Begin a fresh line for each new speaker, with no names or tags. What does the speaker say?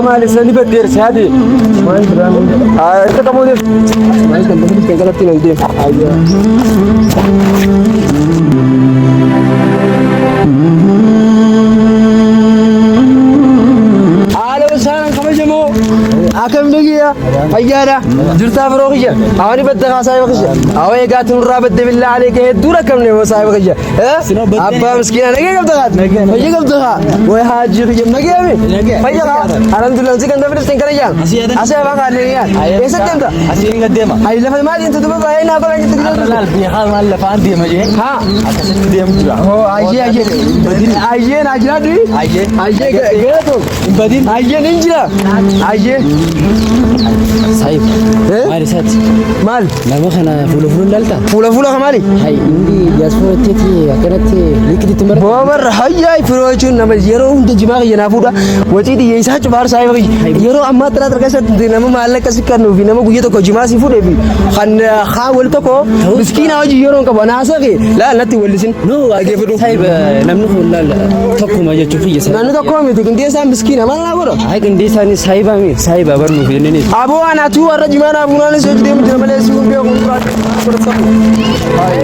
maali sani baddeer saadi maal biraan akka tamuudef maal kan bakka kangalatti nan deem ayya akam nagiya ayyara jirta faroqiya awani badda qasay waqtiya away gaatun rabad billah alayka dura kam ne wasay waqtiya abba miskina nagiya kam tagat nagiya kam taga way haji khiyam nagiya mi fayya alhamdulillah zikan da bidin kariya asay ba qaliya esa tanda asin gadema ay la ma انت تبا bayna ba انت تقدر في حال ما لا فاندي ما جي ها akasat dem juga oh ayye ayye najla di ayye gato badin ayye ninjira ayye
صايب مالي سات
مال
لا ما خنا فولو لالتا
فولا كمالي
هاي عندي جاسفو تيتي كانت ليكدي تمر
بوبر هياي فروچون نم يرو انت جماع ينافودا وتيدي يساچ بار سايب يرو اما ترا تركست نم مالك كسكنو في نم غيتو كو جماع سي فودي بي خن خاول تكو مسكين اوجي يرو كبنا سغي لا نتي ولسن
نو اجيبدو صايب نمنو لا تكو ما جچو في يسا
نانو تكو ميتي كندي سان مسكين ما لا غورو
هاي كندي سان صايبا مي صايبا برنو في نيني
ابو انا تو الرجمان ابو نالس ديم دملس يوم بيو هاي